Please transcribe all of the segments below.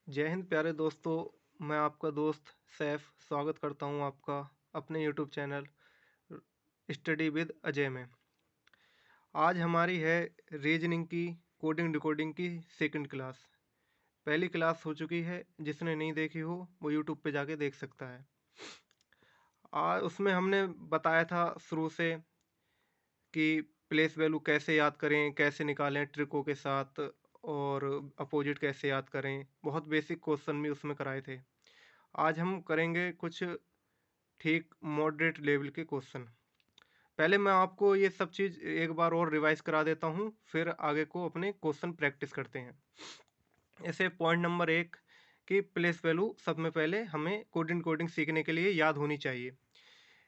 जय हिंद प्यारे दोस्तों। मैं आपका दोस्त सैफ स्वागत करता हूं आपका अपने YouTube channel study with Ajay में। आज हमारी है रीजनिंग की कोडिंग डिकोडिंग की सेकंड क्लास। पहली क्लास हो चुकी है, जिसने नहीं देखी हो वो यूट्यूब पे जाके देख सकता है। उसमें हमने बताया था शुरू से कि प्लेस वैल्यू कैसे याद करें, कैसे निकालें ट्रिकों के साथ, और अपोजिट कैसे याद करें। बहुत बेसिक क्वेश्चन भी उसमें कराए थे। आज हम करेंगे कुछ ठीक मॉडरेट लेवल के क्वेश्चन। पहले मैं आपको ये सब चीज़ एक बार और रिवाइज करा देता हूँ, फिर आगे को अपने क्वेश्चन प्रैक्टिस करते हैं। ऐसे पॉइंट नंबर 1 कि प्लेस वैल्यू सब में पहले हमें कोडिंग कोडिंग सीखने के लिए याद होनी चाहिए।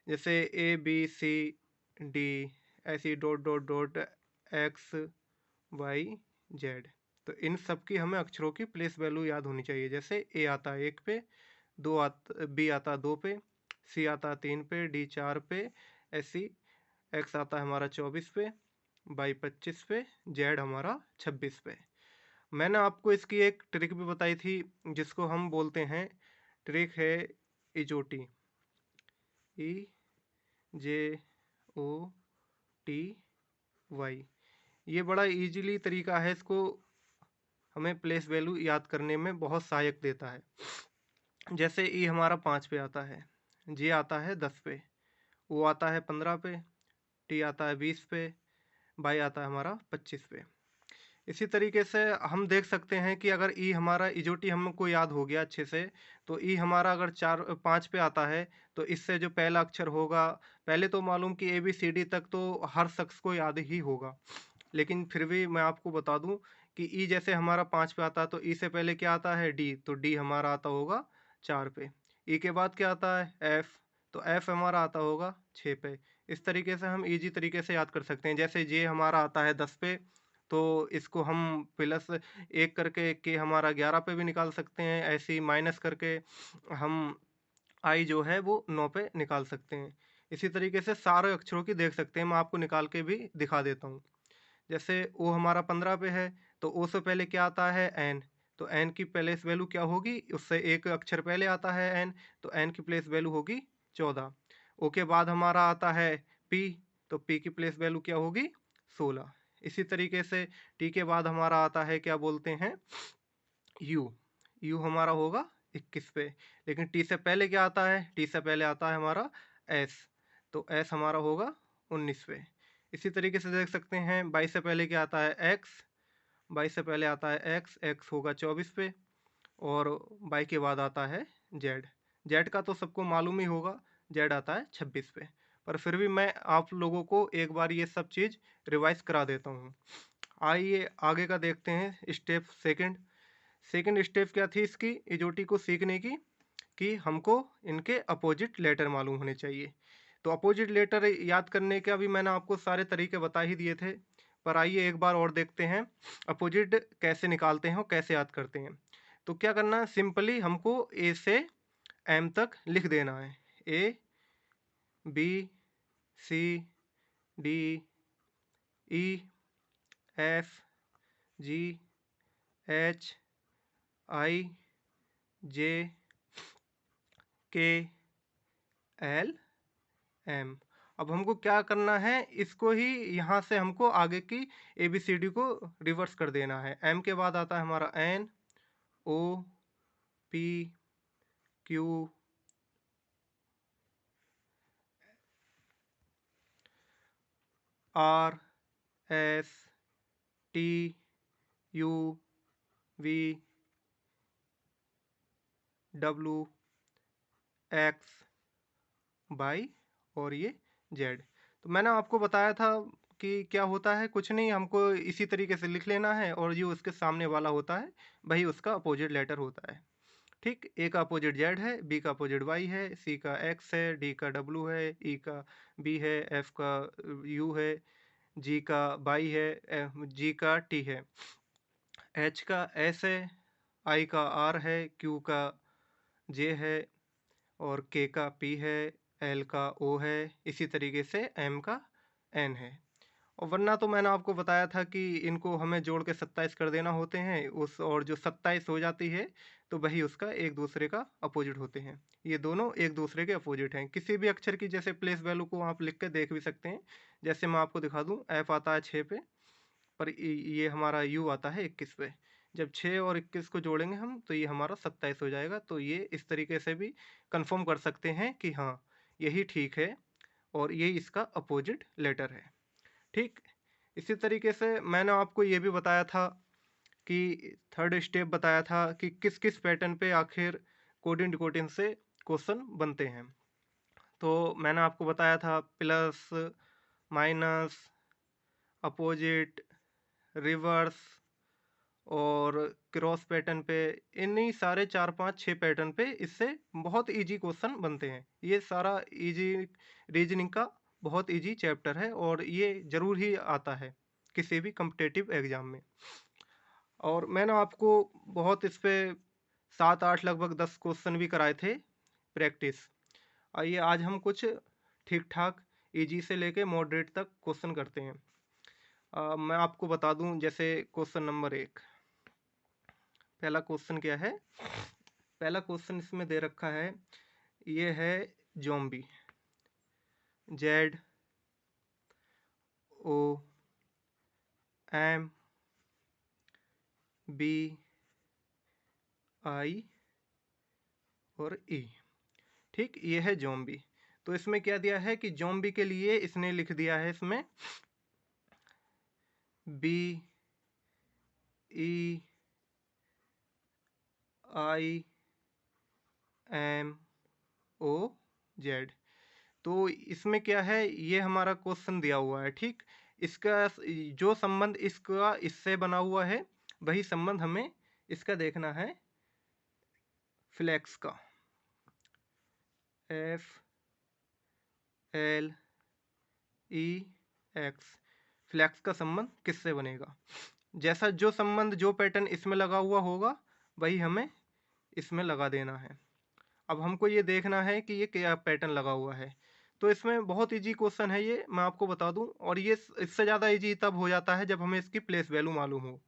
जैसे ABCD, ऐसी डॉट डॉट डॉट XYZ। तो इन सब की हमें अक्षरों की प्लेस वैल्यू याद होनी चाहिए। जैसे A आता है 1 पे, B आता है 2 पे, C आता है 3 पे, D 4 पे, ऐसी X आता है हमारा 24 पे, Y 25 पे, Z हमारा 26 पे। मैंने आपको इसकी एक ट्रिक भी बताई थी, जिसको हम बोलते हैं, ट्रिक है इजोटी, EJOTY। ये बड़ा इजीली तरीका है, इसको हमें प्लेस वैल्यू याद करने में बहुत सहायक देता है। जैसे ई हमारा 5 पे आता है, जे आता है 10 पे, ओ आता है 15 पे, टी आता है 20 पे, बाई आता है हमारा 25 पे। इसी तरीके से हम देख सकते हैं कि अगर ई हमारा इजोटी हमको याद हो गया अच्छे से, तो ई हमारा अगर 5 पे आता है, तो इससे जो पहला अक्षर होगा, पहले तो मालूम कि ABCD तक तो हर शख्स को याद ही होगा, लेकिन फिर भी मैं आपको बता दूं कि ई जैसे हमारा 5 पे आता है, तो ई से पहले क्या आता है डी, तो डी हमारा आता होगा 4 पे। ई के बाद क्या आता है एफ, तो एफ हमारा आता होगा 6 पे। इस तरीके से हम इजी तरीके से याद कर सकते हैं। जैसे जे हमारा आता है 10 पे, तो इसको हम प्लस एक करके के हमारा 11 पे भी निकाल सकते हैं। ऐसे ही माइनस करके हम आई जो है वो 9 पे निकाल सकते हैं। इसी तरीके से सारे अक्षरों की देख सकते हैं। मैं आपको निकाल के भी दिखा देता हूँ। जैसे ओ हमारा 15 पे है, तो ओ से पहले क्या आता है एन, तो एन की प्लेस वैल्यू क्या होगी, उससे एक अक्षर पहले आता है एन, तो एन की प्लेस वैल्यू होगी 14। ओ के बाद हमारा आता है पी, तो पी की प्लेस वैल्यू क्या होगी 16। इसी तरीके से टी के बाद हमारा आता है क्या बोलते हैं यू, यू हमारा होगा 21 पे। लेकिन टी से पहले क्या आता है, टी से पहले आता है हमारा एस, तो एस हमारा होगा 19 पे। इसी तरीके से देख सकते हैं 22 से पहले क्या आता है एक्स, 22 से पहले आता है एक्स, एक्स होगा 24 पे। और बाई के बाद आता है जेड, जेड का तो सबको मालूम ही होगा, जेड आता है 26 पे। पर फिर भी मैं आप लोगों को एक बार ये सब चीज़ रिवाइज करा देता हूँ। आइए आगे का देखते हैं स्टेप सेकंड। सेकंड स्टेप क्या थी इसकी इजोटी को सीखने की, कि हमको इनके अपोजिट लेटर मालूम होने चाहिए। तो अपोजिट लेटर याद करने का भी मैंने आपको सारे तरीके बता ही दिए थे, पर आइए एक बार और देखते हैं अपोजिट कैसे निकालते हैं और कैसे याद करते हैं। तो क्या करना है, सिंपली हमको ए से एम तक लिख देना है। ABCDEFGHIJKLM। अब हमको क्या करना है, इसको ही यहाँ से हमको आगे की ABCD को रिवर्स कर देना है। एम के बाद आता है हमारा NOPQ RSTUVWXY और ये जेड। तो मैंने आपको बताया था कि क्या होता है, कुछ नहीं, हमको इसी तरीके से लिख लेना है, और जो उसके सामने वाला होता है वही उसका अपोजिट लेटर होता है। ठीक, ए का अपोजिट जेड है, बी का अपोजिट वाई है, सी का एक्स है, डी का डब्लू है, ई का बी है, एफ का यू है, जी का बाई है, जी का टी है, एच का एस है, आई का आर है, क्यू का जे है, और के का पी है, एल का ओ है, इसी तरीके से एम का एन है। और वरना तो मैंने आपको बताया था कि इनको हमें जोड़ के 27 कर देना होते हैं उस, और जो 27 हो जाती है तो वही उसका एक दूसरे का अपोजिट होते हैं। ये दोनों एक दूसरे के अपोजिट हैं। किसी भी अक्षर की जैसे प्लेस वैल्यू को आप लिख के देख भी सकते हैं। जैसे मैं आपको दिखा दूं, एफ आता है 6 पे, पर ये हमारा यू आता है 21 पे। जब 6 और 21 को जोड़ेंगे हम तो ये हमारा 27 हो जाएगा। तो ये इस तरीके से भी कंफर्म कर सकते हैं कि हाँ, यही ठीक है और यही इसका अपोजिट लेटर है। ठीक, इसी तरीके से मैंने आपको ये भी बताया था कि थर्ड स्टेप बताया था कि किस किस पैटर्न पे आखिर कोडिंग डिकोडिंग से क्वेश्चन बनते हैं। तो मैंने आपको बताया था प्लस, माइनस, अपोजिट, रिवर्स और क्रॉस पैटर्न पे, इन्हीं सारे 4 5 6 पैटर्न पे इससे बहुत इजी क्वेश्चन बनते हैं। ये सारा इजी रीजनिंग का बहुत इजी चैप्टर है और ये ज़रूर ही आता है किसी भी कम्पिटिटिव एग्ज़ाम में। और मैंने आपको बहुत इस पे 7 8 लगभग 10 क्वेश्चन भी कराए थे प्रैक्टिस। आइए आज हम कुछ ठीक ठाक इजी से लेके मॉडरेट तक क्वेश्चन करते हैं। मैं आपको बता दूं, जैसे क्वेश्चन नंबर 1, पहला क्वेश्चन क्या है। पहला क्वेश्चन इसमें दे रखा है, ये है zombie, Z O M B I और ई। ठीक, ये है ज़ॉम्बी। तो इसमें क्या दिया है कि ज़ॉम्बी के लिए इसने लिख दिया है इसमें B E I M O Z. तो इसमें क्या है, ये हमारा क्वेश्चन दिया हुआ है। ठीक, इसका जो संबंध इसका इससे बना हुआ है वही संबंध हमें इसका देखना है फ्लैक्स का। F L E X, flax का संबंध किससे बनेगा। जैसा जो संबंध जो पैटर्न इसमें लगा हुआ होगा वही हमें इसमें लगा देना है। अब हमको ये देखना है कि ये क्या पैटर्न लगा हुआ है। तो इसमें बहुत इजी क्वेश्चन है ये, मैं आपको बता दूं। और ये इससे ज़्यादा इजी तब हो जाता है जब हमें इसकी प्लेस वैल्यू मालूम हो।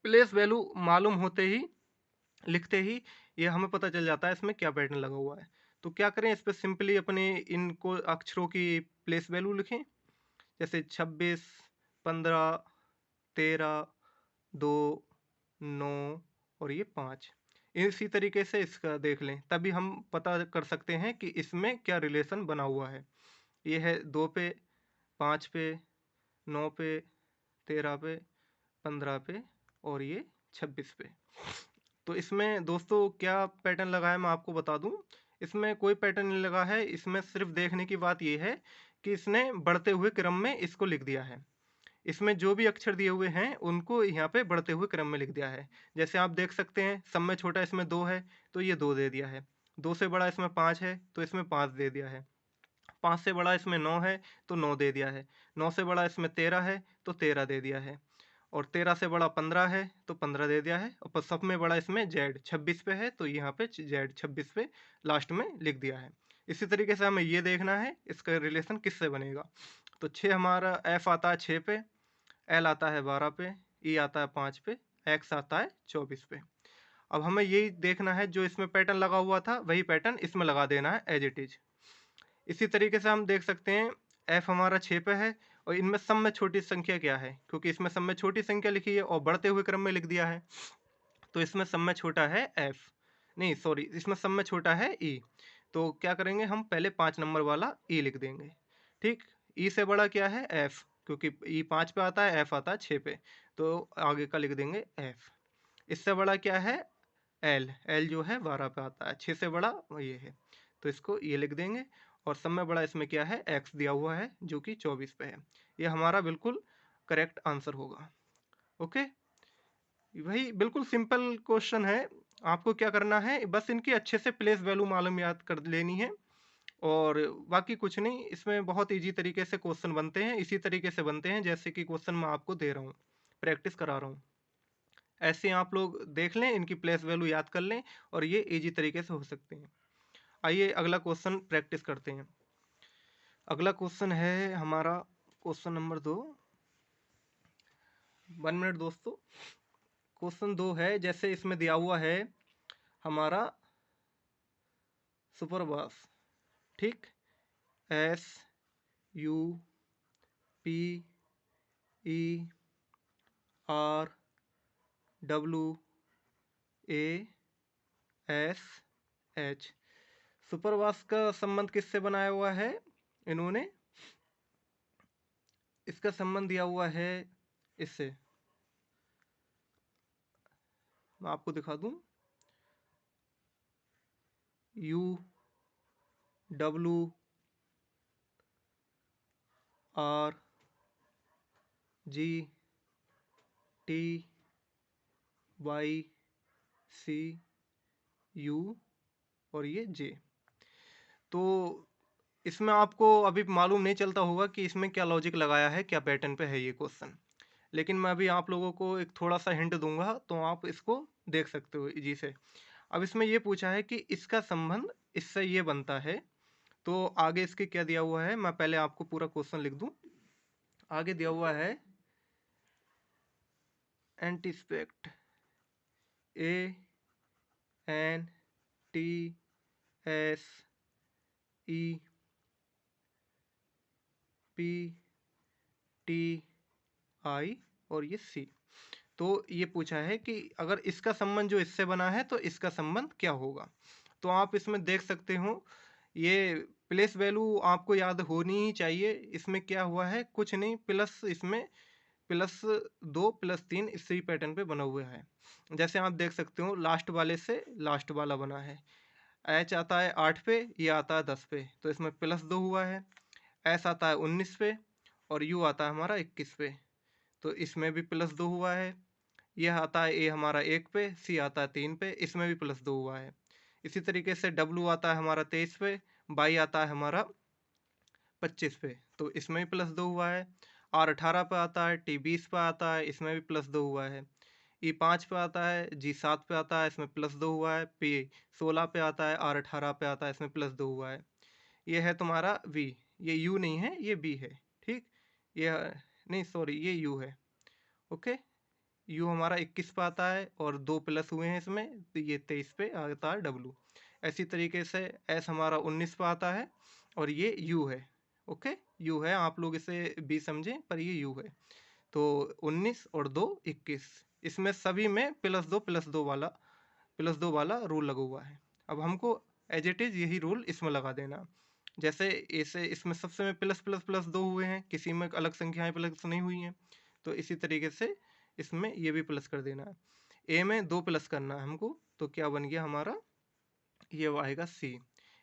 प्लेस वैल्यू मालूम होते ही, लिखते ही ये हमें पता चल जाता है इसमें क्या पैटर्न लगा हुआ है। तो क्या करें, इस पर सिंपली अपने इनको अक्षरों की प्लेस वैल्यू लिखें। जैसे 26, 15, 13, 2, 9 और ये 5। इसी तरीके से इसका देख लें, तभी हम पता कर सकते हैं कि इसमें क्या रिलेशन बना हुआ है। ये है 2 पे, 5 पे, 9 पे, 13 पे, 15 पे और ये 26 पे। तो इसमें दोस्तों क्या पैटर्न लगा है मैं आपको बता दूं। इसमें कोई पैटर्न नहीं लगा है। इसमें सिर्फ देखने की बात यह है कि इसने बढ़ते हुए क्रम में इसको लिख दिया है। इसमें जो भी अक्षर दिए हुए हैं उनको यहाँ पे बढ़ते हुए क्रम में लिख दिया है। जैसे आप देख सकते हैं, सब में छोटा इसमें 2 है तो ये 2 दे दिया है। 2 से बड़ा इसमें 5 है तो इसमें 5 दे दिया है। 5 से बड़ा इसमें 9 है तो 9 दे दिया है। 9 से बड़ा इसमें 13 है तो 13 दे दिया है। और 13 से बड़ा 15 है तो 15 दे दिया है। और सब में बड़ा इसमें जेड 26 पे है तो यहाँ पे जेड 26 पे लास्ट में लिख दिया है। इसी तरीके से हमें ये देखना है इसका रिलेशन किससे बनेगा। तो 6 हमारा एफ आता है 6 पे, एल आता है 12 पे, ई आता है 5 पे, एक्स आता है 24 पे। अब हमें यही देखना है, जो इसमें पैटर्न लगा हुआ था वही पैटर्न इसमें लगा देना है एज इट इज। इसी तरीके से हम देख सकते हैं एफ हमारा 6 पे है और इनमें सब में छोटी संख्या क्या है, क्योंकि इसमें सब में छोटी संख्या लिखी है और बढ़ते हुए क्रम में लिख दिया है। तो इसमें सब में छोटा है एफ, नहीं सॉरी, इसमें सब में छोटा है ई। तो क्या करेंगे, हम पहले 5 नंबर वाला ई लिख देंगे। ठीक, ई से बड़ा क्या है एफ, क्योंकि ई 5 पे आता है, एफ आता है 6 पे, तो आगे का लिख देंगे एफ। इससे बड़ा क्या है एल, एल जो है 12 पे आता है, 6 से बड़ा ये है तो इसको ये लिख देंगे। और सब में बड़ा इसमें क्या है एक्स दिया हुआ है जो कि 24 पे है। ये हमारा बिल्कुल करेक्ट आंसर होगा। ओके, वही बिल्कुल सिंपल क्वेश्चन है। आपको क्या करना है, बस इनकी अच्छे से प्लेस वैल्यू मालूम याद कर लेनी है और बाकी कुछ नहीं। इसमें बहुत इजी तरीके से क्वेश्चन बनते हैं, इसी तरीके से बनते हैं जैसे कि क्वेश्चन मैं आपको दे रहा हूँ, प्रैक्टिस करा रहा हूँ। ऐसे आप लोग देख लें, इनकी प्लेस वैल्यू याद कर लें और ये इजी तरीके से हो सकते हैं। आइए अगला क्वेश्चन प्रैक्टिस करते हैं। अगला क्वेश्चन है हमारा क्वेश्चन नंबर 2, 1 मिनट दोस्तों। क्वेश्चन 2 है, जैसे इसमें दिया हुआ है हमारा सुपरबास, ठीक, SUPERWASH। सुपरवास का संबंध किससे बनाया हुआ है इन्होंने? इसका संबंध दिया हुआ है इससे, मैं आपको दिखा दूं, UWRGTYCU और ये J। तो इसमें आपको अभी मालूम नहीं चलता होगा कि इसमें क्या लॉजिक लगाया है, क्या पैटर्न पे है ये क्वेश्चन, लेकिन मैं अभी आप लोगों को एक थोड़ा सा हिंट दूंगा तो आप इसको देख सकते हो इजी से। अब इसमें ये पूछा है कि इसका संबंध इससे ये बनता है, तो आगे इसके क्या दिया हुआ है, मैं पहले आपको पूरा क्वेश्चन लिख दूं। आगे दिया हुआ है एंटीस्पेक्ट, ANTSEPTI और ये C। तो ये पूछा है कि अगर इसका संबंध जो इससे बना है तो इसका संबंध क्या होगा। तो आप इसमें देख सकते हो, ये प्लेस वैल्यू आपको याद होनी ही चाहिए। इसमें क्या हुआ है, कुछ नहीं, प्लस, इसमें +2 +3 इसी पैटर्न पे बना हुआ है। जैसे आप देख सकते हो लास्ट वाले से लास्ट वाला बना है, H आता है 8 पे, ये आता है 10 पे, तो इसमें +2 हुआ है। S आता है 19 पे और U आता है हमारा 21 पे, तो इसमें भी +2 हुआ है। यह आता है A हमारा 1 पे, C आता है 3 पे, इसमें भी +2 हुआ है। इसी तरीके से W आता है हमारा 23 पे, Y आता है हमारा 25 पे, तो इसमें भी +2 हुआ है। R 18 पे आता है, T 20 पे आता है, इसमें भी +2 हुआ है। E 5 पे आता है, G 7 पे आता है, इसमें +2 हुआ है। P 16 पे आता है, R 18 पे आता है, इसमें +2 हुआ है। ये है तुम्हारा V, ये U नहीं है, ये B है, ठीक। ये नहीं, सॉरी, ये U है, ओके। U हमारा 21 पे आता है और 2 प्लस हुए हैं इसमें, तो ये 23 पे आता है W। ऐसी तरीके से S हमारा 19 पे आता है और ये U है, ओके। U है, आप लोग इसे B समझें, पर ये U है। तो 19 और 2 21, इसमें सभी में +2 वाला रूल लगा हुआ है। अब हमको एज इट इज़ यही रूल इसमें लगा देना। जैसे इसे इसमें सबसे में +++2 हुए हैं, किसी में अलग संख्याएं प्लस नहीं हुई हैं, तो इसी तरीके से इसमें ये भी प्लस कर देना है। ए में 2 प्लस करना है हमको, तो क्या बन गया हमारा, ये आएगा C।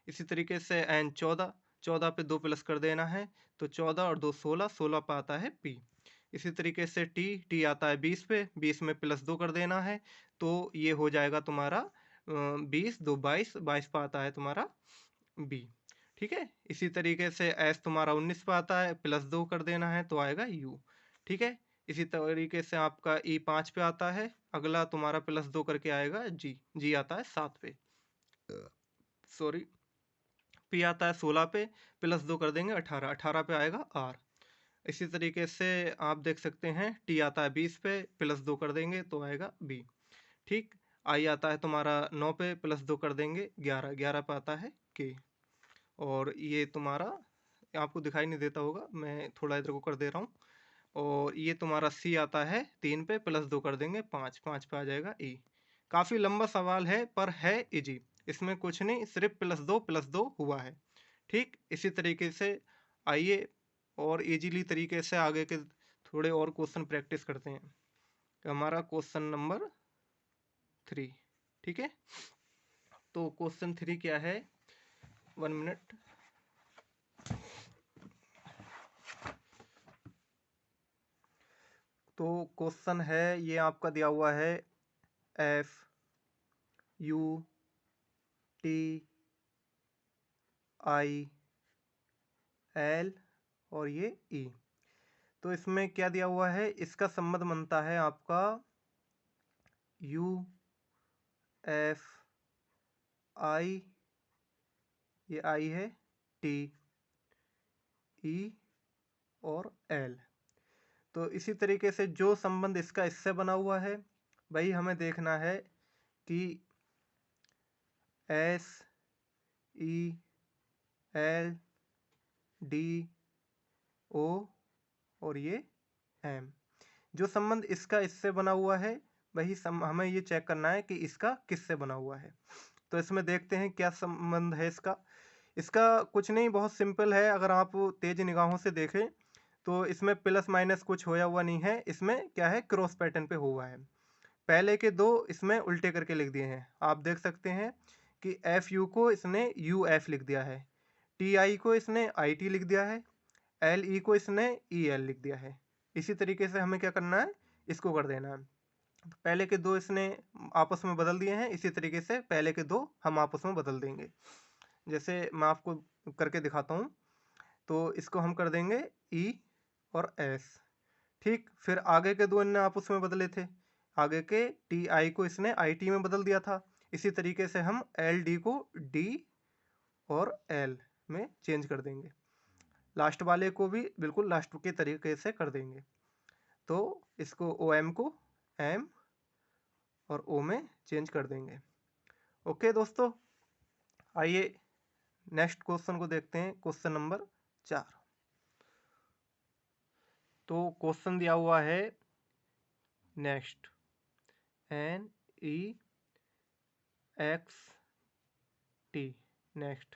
इसी तरीके से N 14, 14 पे 2 प्लस कर देना है, तो 14 और 2 16, 16 पे आता है P। इसी तरीके से T आता है 20 पे, 20 में +2 कर देना है, तो ये हो जाएगा तुम्हारा 20, 2 22, 22 पे आता है तुम्हारा B, ठीक है। इसी तरीके से S तुम्हारा 19 पे आता है, +2 कर देना है तो आएगा U, ठीक है। इसी तरीके से आपका E 5 पे आता है, अगला तुम्हारा +2 करके आएगा G आता है 7 पे, सॉरी, P आता है 16 पे, +2 कर देंगे 18, 18 पे आएगा R। इसी तरीके से आप देख सकते हैं T आता है 20 पे, +2 कर देंगे तो आएगा B, ठीक। I आता है तुम्हारा 9 पे, +2 कर देंगे 11, 11 पे आता है K। और ये तुम्हारा आपको दिखाई नहीं देता होगा, मैं थोड़ा इधर को कर दे रहा हूँ। और ये तुम्हारा C आता है 3 पे, +2 कर देंगे 5, 5 पे आ जाएगा E। काफ़ी लंबा सवाल है पर है इजी, इसमें कुछ नहीं, सिर्फ +2 हुआ है, ठीक। इसी तरीके से आइए और इजीली तरीके से आगे के थोड़े और क्वेश्चन प्रैक्टिस करते हैं। हमारा क्वेश्चन नंबर 3, ठीक है। तो क्वेश्चन 3 क्या है, 1 मिनट। तो क्वेश्चन है, ये आपका दिया हुआ है FUTIL और ये E। तो इसमें क्या दिया हुआ है, इसका संबंध बनता है आपका UFI, ये I है, TE और एल। तो इसी तरीके से जो संबंध इसका इससे बना हुआ है वही हमें देखना है कि S E L D O और ये एम। जो संबंध इसका इससे बना हुआ है वही हमें ये चेक करना है कि इसका किससे बना हुआ है। तो इसमें देखते हैं क्या संबंध है इसका। इसका कुछ नहीं, बहुत सिंपल है। अगर आप तेज निगाहों से देखें तो इसमें प्लस माइनस कुछ होया हुआ नहीं है। इसमें क्या है, क्रॉस पैटर्न पे हुआ है। पहले के दो इसमें उल्टे करके लिख दिए हैं। आप देख सकते हैं कि एफ यू को इसने यू एफ लिख दिया है, टी आई को इसने आई टी लिख दिया है, एल ई को इसने ई एल लिख दिया है। इसी तरीके से हमें क्या करना है, इसको कर देना है। पहले के दो इसने आपस में बदल दिए हैं, इसी तरीके से पहले के दो हम आपस में बदल देंगे। जैसे मैं आपको करके दिखाता हूँ। तो इसको हम कर देंगे ई और एस। ठीक, फिर आगे के दो इनने आपस में बदले थे। आगे के टी आई को इसने आई टी में बदल दिया था। इसी तरीके से हम एल डी को डी और एल में चेंज कर देंगे। लास्ट वाले को भी बिल्कुल लास्ट के तरीके से कर देंगे। तो इसको ओ एम को एम और ओ में चेंज कर देंगे। ओके दोस्तों, आइए नेक्स्ट क्वेश्चन को देखते हैं। Question number 4। तो क्वेश्चन दिया हुआ है next N E X T. Next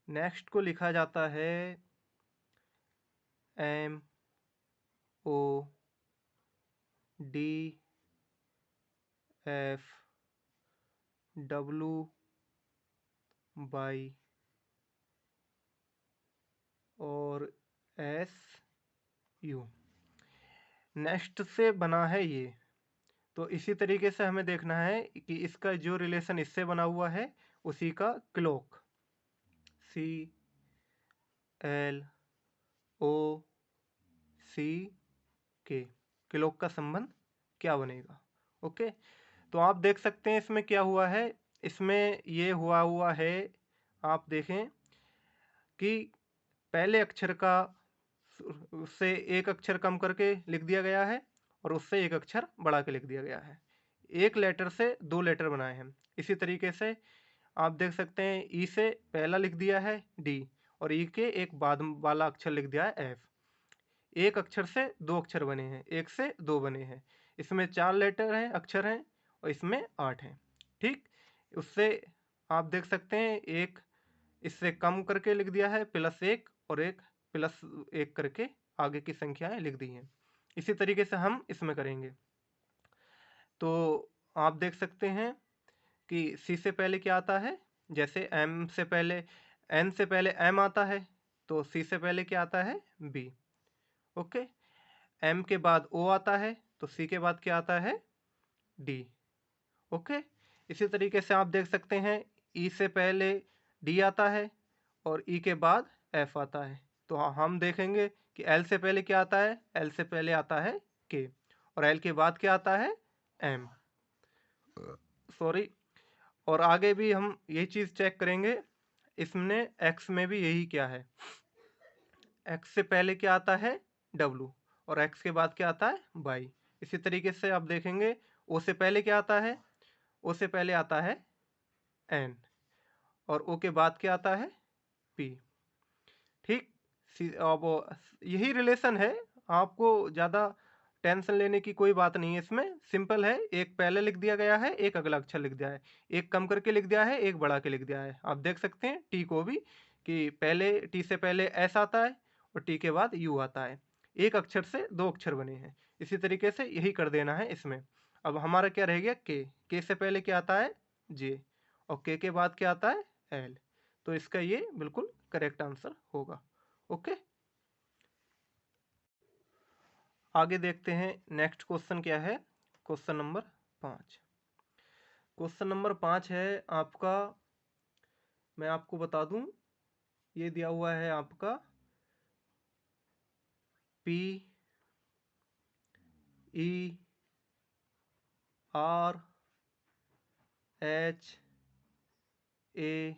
next को लिखा जाता है M O D F W Y और एस यू। नेक्स्ट से बना है ये। तो इसी तरीके से हमें देखना है कि इसका जो रिलेशन इससे बना हुआ है उसी का क्लॉक सी एल ओ सी के क्लॉक का संबंध क्या बनेगा। ओके, तो आप देख सकते हैं इसमें क्या हुआ है। इसमें ये हुआ है, आप देखें कि पहले अक्षर का उससे एक अक्षर कम करके लिख दिया गया है और उससे एक अक्षर बढ़ा के लिख दिया गया है। एक लेटर से दो लेटर बनाए हैं। इसी तरीके से आप देख सकते हैं ई से पहला लिख दिया है डी और ई के एक बाद वाला अक्षर लिख दिया है एफ। एक अक्षर से दो अक्षर बने हैं, एक से दो बने हैं। इसमें 4 लेटर हैं, अक्षर हैं और इसमें 8 हैं। ठीक, उससे आप देख सकते हैं एक इससे कम करके लिख दिया है +1 और एक +1 करके आगे की संख्याएं लिख दी हैं। इसी तरीके से हम इसमें करेंगे। तो आप देख सकते हैं कि सी से पहले क्या आता है, जैसे एम से पहले एन से पहले एम आता है तो सी से पहले क्या आता है बी। ओके, एम के बाद ओ आता है तो सी के बाद क्या आता है डी। ओके, इसी तरीके से आप देख सकते हैं ई से पहले डी आता है और ई के बाद एफ आता है। तो हम देखेंगे कि एल से पहले क्या आता है, एल से पहले आता है के और एल के बाद क्या आता है एम, सॉरी। और आगे भी हम यही चीज़ चेक करेंगे। इसमें एक्स में भी यही क्या है, एक्स से पहले क्या आता है डब्लू और एक्स के बाद क्या आता है वाई। इसी तरीके से आप देखेंगे ओ से पहले क्या आता है, ओ से पहले आता है एन और ओ के बाद क्या आता है पी। ठीक, अब यही रिलेशन है। आपको ज़्यादा टेंशन लेने की कोई बात नहीं है। इसमें सिंपल है, एक पहले लिख दिया गया है, एक अगला अक्षर लिख दिया है, एक कम करके लिख दिया है, एक बढ़ा के लिख दिया है। आप देख सकते हैं टी को भी कि पहले टी से पहले एस आता है और टी के बाद यू आता है। एक अक्षर से दो अक्षर बने हैं। इसी तरीके से यही कर देना है इसमें। अब हमारा क्या रह गया, के से पहले क्या आता है जे और के बाद क्या आता है एल। तो इसका ये बिल्कुल करेक्ट आंसर होगा। ओके, आगे देखते हैं नेक्स्ट क्वेश्चन क्या है। Question number 5। क्वेश्चन नंबर 5 है आपका, मैं आपको बता दूं, ये दिया हुआ है आपका P E R H A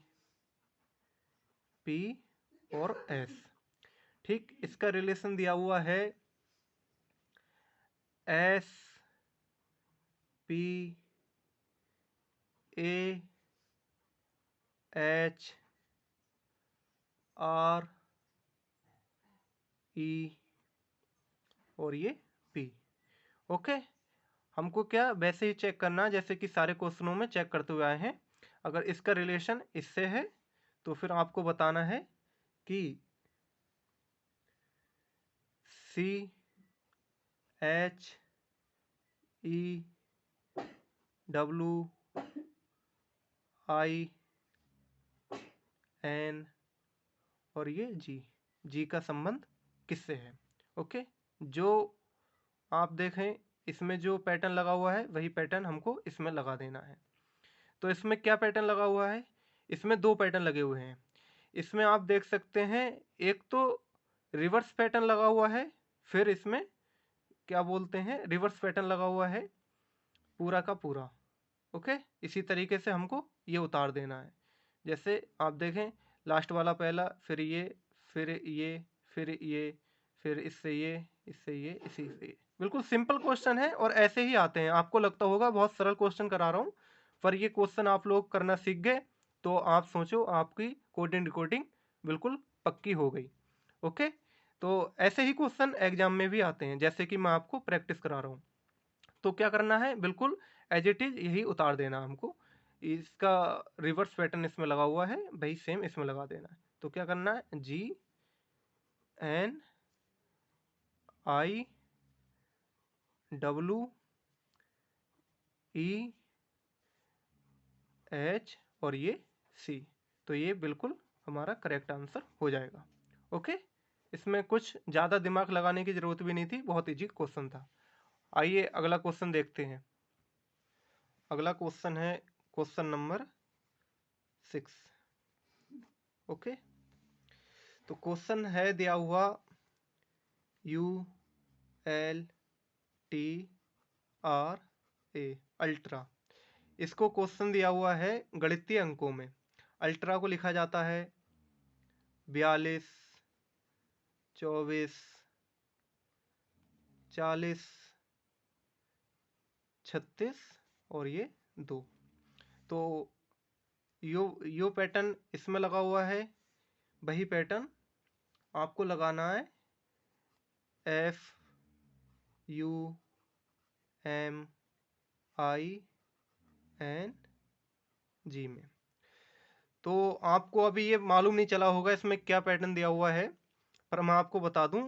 P और एस। ठीक, इसका रिलेशन दिया हुआ है S P A H R E और ये पी। ओके, हमको क्या वैसे ही चेक करना जैसे कि सारे क्वेश्चनों में चेक करते हुए आए हैं। अगर इसका रिलेशन इससे है तो फिर आपको बताना है कि C H E W I N और ये जी का संबंध किससे है। ओके, जो आप देखें इसमें जो पैटर्न लगा हुआ है वही पैटर्न हमको इसमें लगा देना है। तो इसमें क्या पैटर्न लगा हुआ है, इसमें दो पैटर्न लगे हुए हैं। इसमें आप देख सकते हैं एक तो रिवर्स पैटर्न लगा हुआ है, फिर इसमें क्या बोलते हैं रिवर्स पैटर्न लगा हुआ है पूरा का पूरा। ओके, इसी तरीके से हमको ये उतार देना है। जैसे आप देखें लास्ट वाला पहला, फिर ये, फिर ये, फिर ये, फिर इससे ये, इससे ये, इसी से ये। बिल्कुल सिंपल क्वेश्चन है और ऐसे ही आते हैं। आपको लगता होगा बहुत सरल क्वेश्चन करा रहा हूँ, पर ये क्वेश्चन आप लोग करना सीख गए तो आप सोचो आपकी कोडिंग डिकोडिंग बिल्कुल पक्की हो गई। ओके, तो ऐसे ही क्वेश्चन एग्जाम में भी आते हैं जैसे कि मैं आपको प्रैक्टिस करा रहा हूँ। तो क्या करना है, बिल्कुल एज इट इज यही उतार देना हमको। इसका रिवर्स पैटर्न इसमें लगा हुआ है, वही सेम इसमें लगा देना है। तो क्या करना है, G N I W E H और ये सी। तो ये बिल्कुल हमारा करेक्ट आंसर हो जाएगा। ओके, इसमें कुछ ज़्यादा दिमाग लगाने की ज़रूरत भी नहीं थी, बहुत इजी क्वेश्चन था। आइए अगला क्वेश्चन देखते हैं। अगला क्वेश्चन है क्वेश्चन नंबर 6। ओके, तो क्वेश्चन है दिया हुआ U L T R A ultra. इसको क्वेश्चन दिया हुआ है गणितीय अंकों में। अल्ट्रा को लिखा जाता है 42, 24, 40, 36 और ये 2। तो यो पैटर्न इसमें लगा हुआ है, वही पैटर्न आपको लगाना है F U M I N G में। तो आपको अभी ये मालूम नहीं चला होगा इसमें क्या पैटर्न दिया हुआ है, पर मैं आपको बता दूं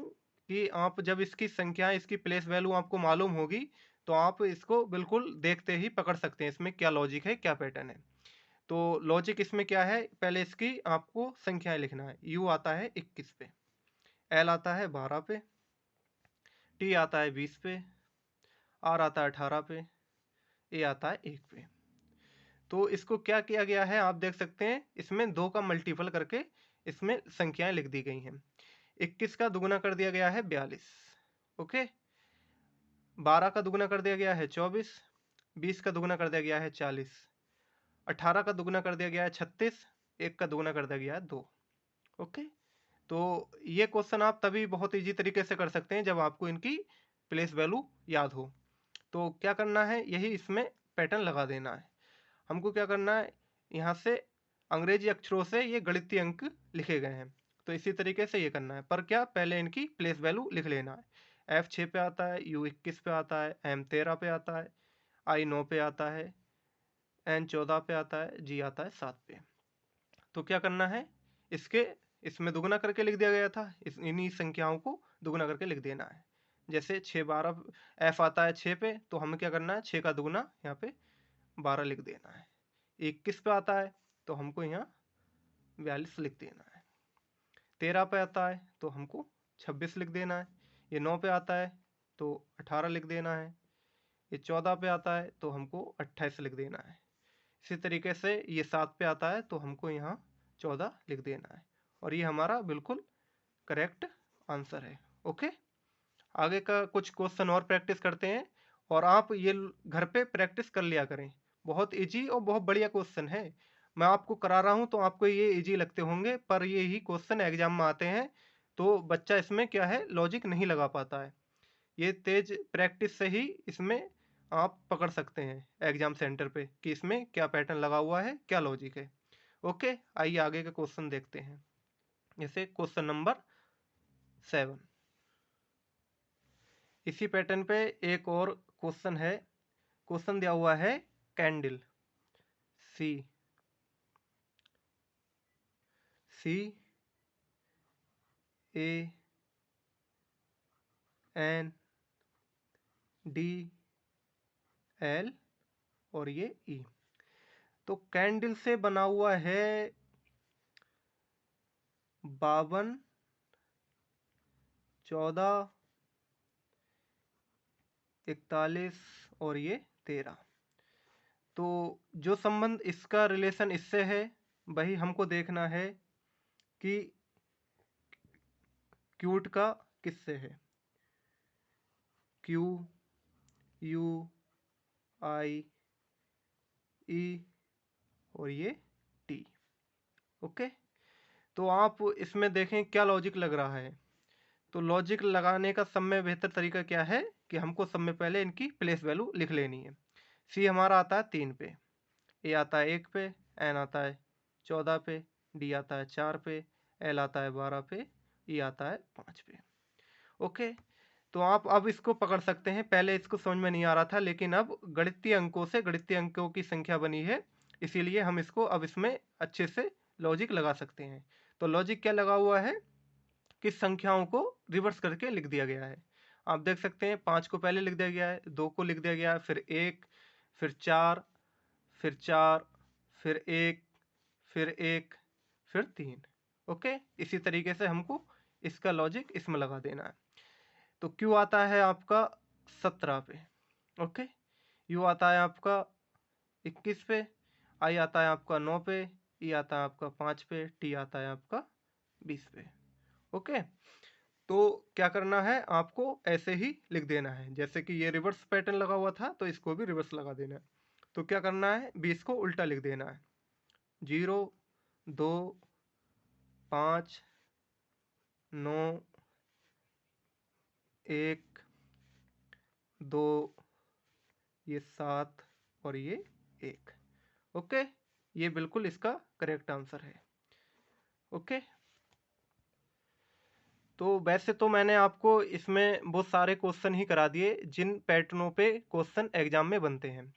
कि आप जब इसकी संख्या, इसकी प्लेस वैल्यू आपको मालूम होगी तो आप इसको बिल्कुल देखते ही पकड़ सकते हैं इसमें क्या लॉजिक है, क्या पैटर्न है। तो लॉजिक इसमें क्या है, पहले इसकी आपको संख्याएं लिखना है। यू आता है 21 पे, एल आता है 12 पे, टी आता है 20 पे, आर आता है 18 पे, ए आता है 1 पे। तो इसको क्या किया गया है आप देख सकते हैं, इसमें 2 का मल्टीपल करके इसमें संख्याएं लिख दी गई हैं। 21 का दुगुना कर दिया गया है 42। ओके, 12 का दुगुना कर दिया गया है 24, 20 का दुगुना कर दिया गया है 40, 18 का दुगुना कर दिया गया है 36, 1 का दुगुना कर दिया गया है 2। ओके, तो ये क्वेश्चन आप तभी बहुत इजी तरीके से कर सकते हैं जब आपको इनकी प्लेस वैल्यू याद हो। तो क्या करना है, यही इसमें पैटर्न लगा देना है। हमको क्या करना है, यहाँ से अंग्रेजी अक्षरों से ये गणितीय अंक लिखे गए हैं, तो इसी तरीके से ये करना है। पर क्या, पहले इनकी प्लेस वैल्यू लिख लेना है। एफ 6 पे आता है, यू 21 पे आता है, एम 13 पे आता है, आई 9 पे आता है, एन 14 पे आता है, जी आता है 7 पे। तो क्या करना है, इसके इसमें दुगुना करके लिख दिया गया था, इन्हीं संख्याओं को दुगुना करके लिख देना है। जैसे 6 12 एफ आता है 6 पे, तो हमें क्या करना है 6 का दुगुना यहाँ पे 12 लिख देना है। 21 पे आता है तो हमको यहाँ 42 लिख देना है। 13 पे आता है तो हमको 26 लिख देना है। ये 9 पे आता है तो 18 लिख देना है। ये 14 पे आता है तो हमको 28 लिख देना है। इसी तरीके से ये 7 पे आता है तो हमको यहाँ 14 लिख देना है। और ये हमारा बिल्कुल करेक्ट आंसर है। ओके, आगे का कुछ क्वेश्चन और प्रैक्टिस करते हैं, और आप ये घर पे प्रैक्टिस कर लिया करें। बहुत इजी और बहुत बढ़िया क्वेश्चन है। मैं आपको करा रहा हूँ तो आपको ये इजी लगते होंगे, पर ये ही क्वेश्चन एग्जाम में आते हैं तो बच्चा इसमें क्या है, लॉजिक नहीं लगा पाता है। ये तेज प्रैक्टिस से ही इसमें आप पकड़ सकते हैं एग्जाम सेंटर पे कि इसमें क्या पैटर्न लगा हुआ है, क्या लॉजिक है। ओके, आइए आगे का क्वेश्चन देखते हैं। जैसे क्वेश्चन नंबर 7, इसी पैटर्न पे एक और क्वेश्चन है। क्वेश्चन दिया हुआ है candle, C A N D L और ये ई। तो कैंडल से बना हुआ है 52, 14, 41 और ये 13। तो जो संबंध इसका रिलेशन इससे है वही हमको देखना है कि क्यूट का किससे है। क्यू, यू, आई, ई और ये टी। ओके, तो आप इसमें देखें क्या लॉजिक लग रहा है। तो लॉजिक लगाने का सब में बेहतर तरीका क्या है कि हमको सब में पहले इनकी प्लेस वैल्यू लिख लेनी है। सी हमारा आता है 3 पे, ए आता है 1 पे, एन आता है 14 पे, डी आता है 4 पे, एल आता है 12 पे, ई आता है 5 पे। ओके, तो आप अब इसको पकड़ सकते हैं। पहले इसको समझ में नहीं आ रहा था, लेकिन अब गणितीय अंकों से गणितीय अंकों की संख्या बनी है, इसीलिए हम इसको अब इसमें अच्छे से लॉजिक लगा सकते हैं। तो लॉजिक क्या लगा हुआ है कि संख्याओं को रिवर्स करके लिख दिया गया है। आप देख सकते हैं 5 को पहले लिख दिया गया है, 2 को लिख दिया गया है, फिर 1, फिर 4, फिर 4, फिर 1, फिर 1, फिर 3। ओके, इसी तरीके से हमको इसका लॉजिक इसमें लगा देना है। तो क्यू आता है आपका 17 पे, ओके, यू आता है आपका 21 पे, आई आता है आपका 9 पे, ई आता है आपका 5 पे, टी आता है आपका 20 पे। ओके, तो क्या करना है, आपको ऐसे ही लिख देना है। जैसे कि ये रिवर्स पैटर्न लगा हुआ था तो इसको भी रिवर्स लगा देना है। तो क्या करना है, 20 को उल्टा लिख देना है। 0, 2, 5, 9, 1, 2, ये 7 और ये 1। ओके, ये बिल्कुल इसका करेक्ट आंसर है। ओके, तो वैसे तो मैंने आपको इसमें बहुत सारे क्वेश्चन ही करा दिए जिन पैटर्नों पे क्वेश्चन एग्जाम में बनते हैं।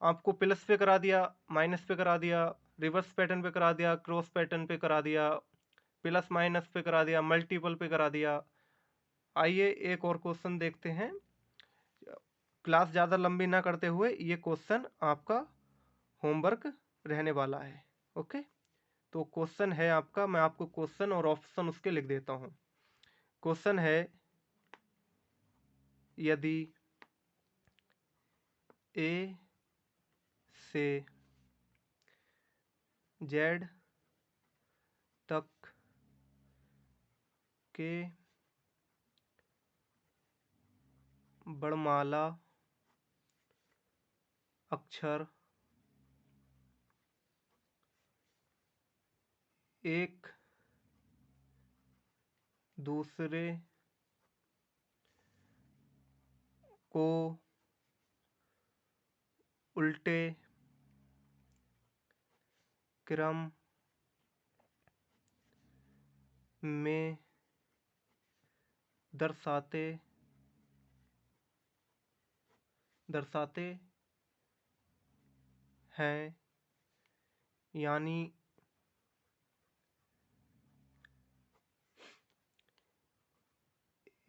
आपको प्लस पे करा दिया, माइनस पे करा दिया, रिवर्स पैटर्न पे करा दिया, क्रॉस पैटर्न पे करा दिया, प्लस माइनस पे करा दिया, मल्टीपल पे करा दिया। आइए एक और क्वेश्चन देखते हैं। क्लास ज़्यादा लंबी ना करते हुए ये क्वेश्चन आपका होमवर्क रहने वाला है। ओके, तो क्वेश्चन है आपका, मैं आपको क्वेश्चन और ऑप्शन उसके लिख देता हूँ। क्वेश्चन है, यदि ए से जेड तक के वर्णमाला अक्षर एक दूसरे को उल्टे क्रम में दर्शाते दर्शाते हैं, यानी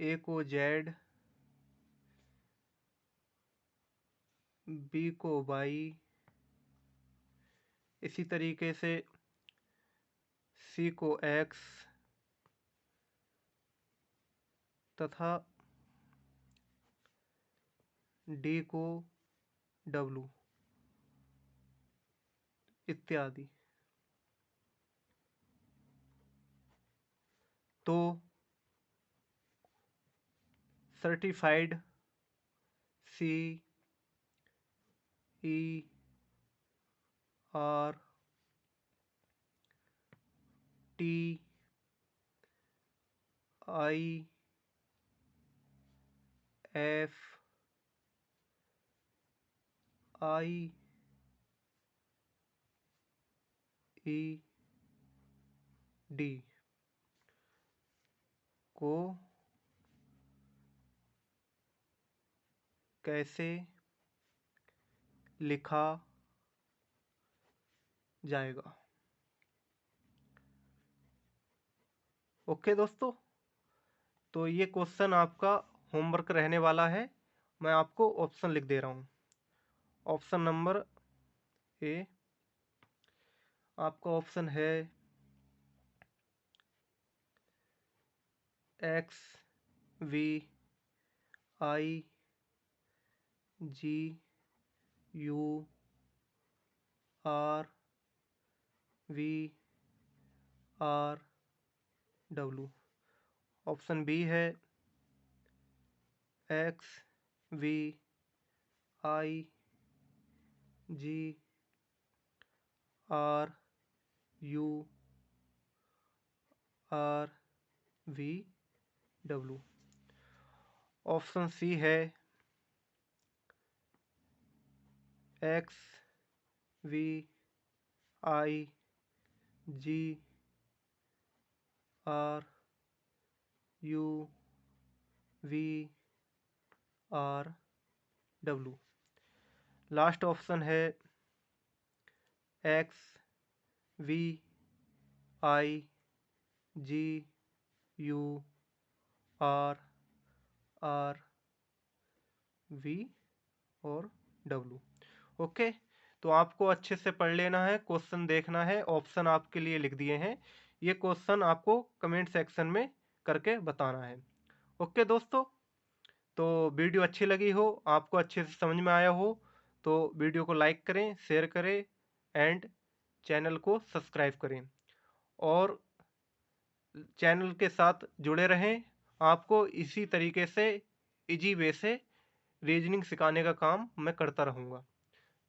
ए को जेड, बी को वाई, इसी तरीके से सी को एक्स तथा डी को डब्लू इत्यादि। तो certified C E R T I F I E D को कैसे लिखा जाएगा। ओके दोस्तों, तो ये क्वेश्चन आपका होमवर्क रहने वाला है। मैं आपको ऑप्शन लिख दे रहा हूँ। ऑप्शन नंबर ए, आपका ऑप्शन है X V I G U R V R W. Option B है X V I G R U R V W. Option C है X V I G R U V R W. Last option है X V I G U R V और W. Okay, तो आपको अच्छे से पढ़ लेना है, क्वेश्चन देखना है, ऑप्शन आपके लिए लिख दिए हैं। ये क्वेश्चन आपको कमेंट सेक्शन में करके बताना है। ओके दोस्तों, तो वीडियो अच्छी लगी हो, आपको अच्छे से समझ में आया हो, तो वीडियो को लाइक करें, शेयर करें एंड चैनल को सब्सक्राइब करें और चैनल के साथ जुड़े रहें। आपको इसी तरीके से इजी वे से रीजनिंग सिखाने का काम मैं करता रहूँगा।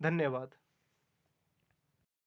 धन्यवाद।